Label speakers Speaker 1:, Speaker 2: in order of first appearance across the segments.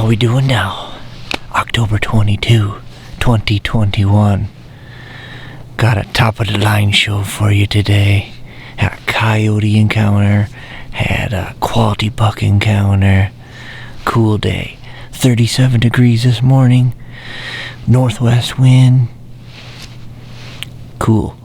Speaker 1: How we doing now? October 22, 2021. Got a top of the line show for you today. Had a coyote encounter, had a quality buck encounter. Cool day. 37 degrees this morning. Northwest wind. Cool.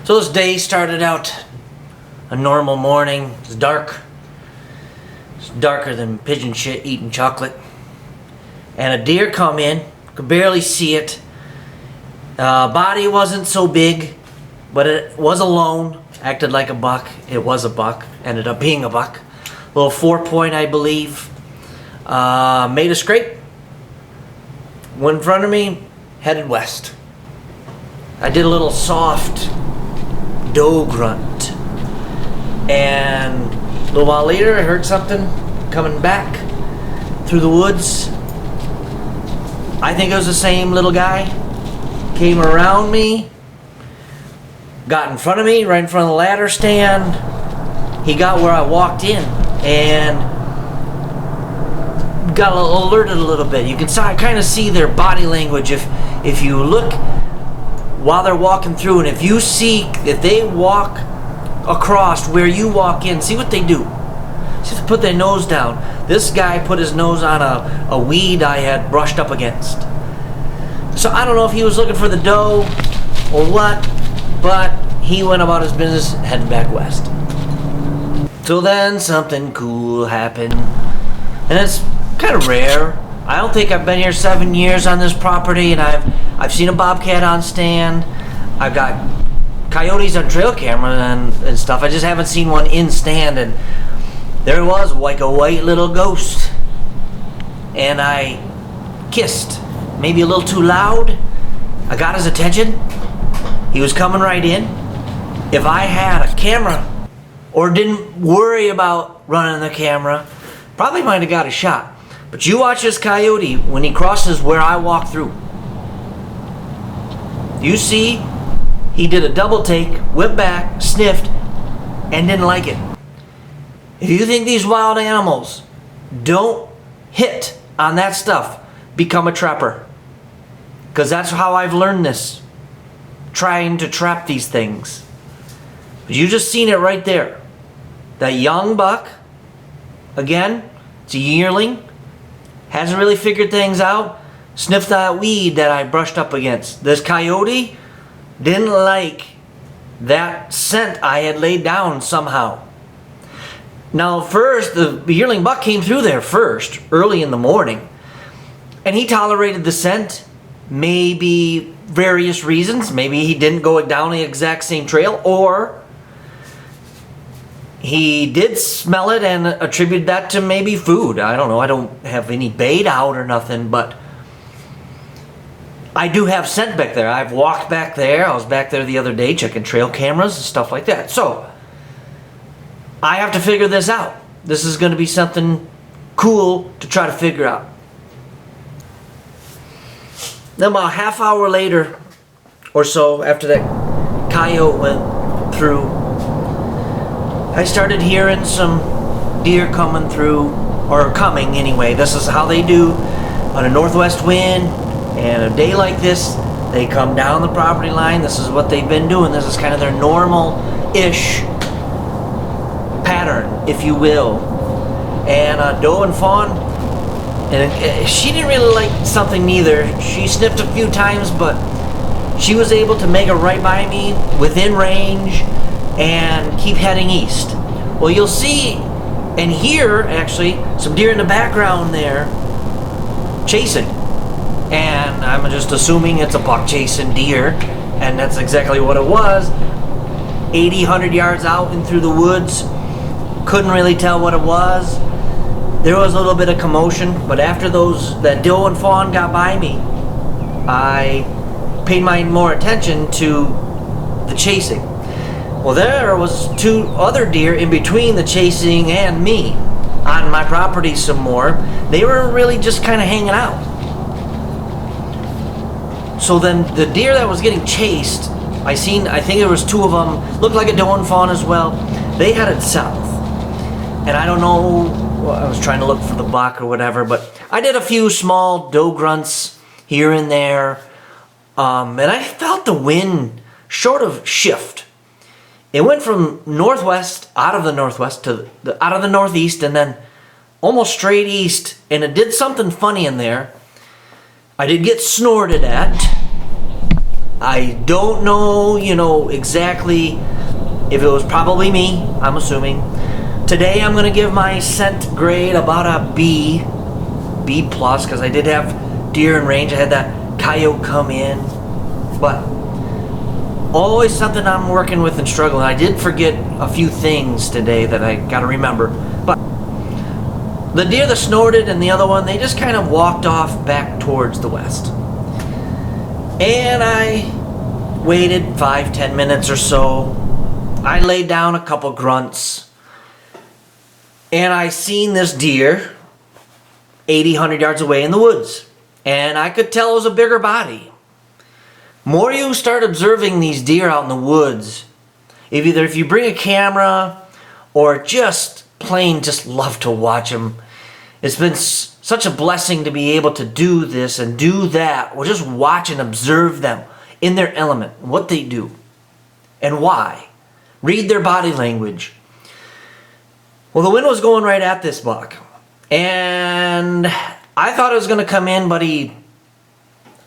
Speaker 1: So this day started out a normal morning. It's dark. It's darker than pigeon shit eating chocolate. And a deer come in. Could barely see it. Body wasn't so big, but it was alone. Acted like a buck. It was a buck. Ended up being a buck. Little 4-point, I believe. Made a scrape. Went in front of me. Headed west. I did a little soft doe grunt, and a little while later I heard something coming back through the woods. I think it was the same little guy. Came around me, got in front of me, right in front of the ladder stand. He got where I walked in and got alerted a little bit. You can kind of see their body language if you look while they're walking through, and if they walk across where you walk in, see what they do. See if they put their nose down. This guy put his nose on a weed I had brushed up against. So I don't know if he was looking for the doe or what, but he went about his business heading back west. So then something cool happened, and it's kind of rare. I don't think I've been here 7 years on this property, and I've seen a bobcat on stand. I've got coyotes on trail camera and stuff. I just haven't seen one in stand, and there it was, like a white little ghost. And I kissed, maybe a little too loud. I got his attention. He was coming right in. If I had a camera or didn't worry about running the camera, probably might have got a shot. But you watch this coyote when he crosses where I walk through. You see, he did a double take, went back, sniffed, and didn't like it. If you think these wild animals don't hit on that stuff, become a trapper. Because that's how I've learned this. Trying to trap these things. But you just seen it right there. That young buck, again, it's a yearling. Hasn't really figured things out. Sniffed that weed that I brushed up against. This coyote didn't like that scent I had laid down somehow. Now first, the yearling buck came through there first, early in the morning. And he tolerated the scent. Maybe various reasons. Maybe he didn't go down the exact same trail, or he did smell it and attributed that to maybe food. I don't know. I don't have any bait out or nothing, but I do have scent back there. I've walked back there. I was back there the other day checking trail cameras and stuff like that. So I have to figure this out. This is going to be something cool to try to figure out. Then about a half hour later or so, after that coyote went through, I started hearing some deer coming through, or coming anyway. This is how they do on a northwest wind and a day like this. They come down the property line. This is what they've been doing. This is kind of their normal-ish pattern, if you will. And doe and fawn, and she didn't really like something neither. She sniffed a few times, but she was able to make it right by me, within range, and keep heading east. Well, you'll see and hear, actually, some deer in the background there chasing. And I'm just assuming it's a buck chasing deer, and that's exactly what it was. 80, 100 yards out and through the woods. Couldn't really tell what it was. There was a little bit of commotion, but after that doe and fawn got by me, I paid my more attention to the chasing. Well, there was 2 other deer in between the chasing and me on my property some more. They were really just kind of hanging out. So then the deer that was getting chased, I think there was 2 of them, looked like a doe and fawn as well. They headed south. And I don't know, I was trying to look for the buck or whatever, but I did a few small doe grunts here and there. And I felt the wind sort of shift. It went from northwest, out of the northwest, to out of the northeast, and then almost straight east. And it did something funny in there. I did get snorted at. I don't know, exactly if it was probably me, I'm assuming. Today I'm going to give my scent grade about a B+, because I did have deer in range. I had that coyote come in. But always something I'm working with and struggling. I did forget a few things today that I got to remember. But the deer that snorted and the other one, they just kind of walked off back towards the west. And I waited 5-10 minutes or so. I laid down a couple grunts. And I seen this deer 80-100 yards away in the woods. And I could tell it was a bigger body. More you start observing these deer out in the woods, if you bring a camera or just plain just love to watch them, it's been such a blessing to be able to do this and do that, or just watch and observe them in their element, what they do and why. Read their body language. Well, the wind was going right at this buck, and I thought it was going to come in, but I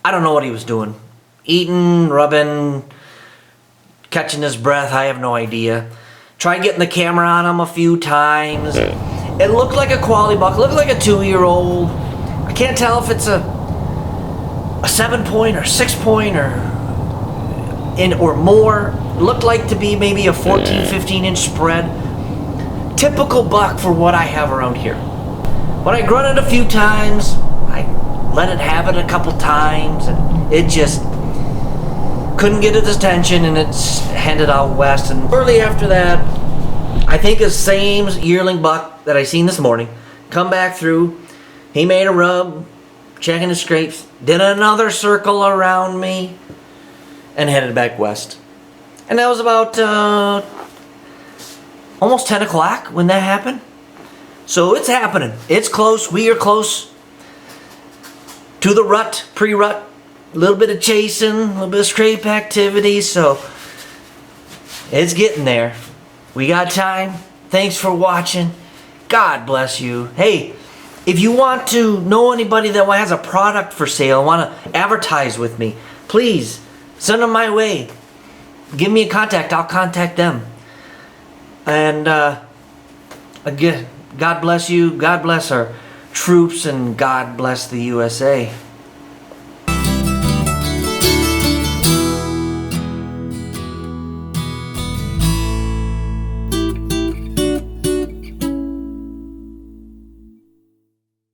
Speaker 1: don't know what he was doing. Eating, rubbing, catching his breath, I have no idea. Tried getting the camera on him a few times. It looked like a quality buck. It looked like a 2-year-old. I can't tell if it's a 7-point or 6-point or more. It looked like to be maybe a 14-15 inch spread. Typical buck for what I have around here. But I grunted a few times. I let it have it a couple times, and it just couldn't get its attention, and it's headed out west. And early after that, I think the same yearling buck that I seen this morning come back through. He made a rub, checking his scrapes, did another circle around me, and headed back west. And that was about almost 10 o'clock when that happened. So it's happening. It's close. We are close to the rut, pre-rut. A little bit of chasing, a little bit of scrape activity, so it's getting there. We got time. Thanks for watching. God bless you. Hey, if you want to know anybody that has a product for sale, want to advertise with me, please send them my way. Give me a contact. I'll contact them. And again, God bless you. God bless our troops, and God bless the USA.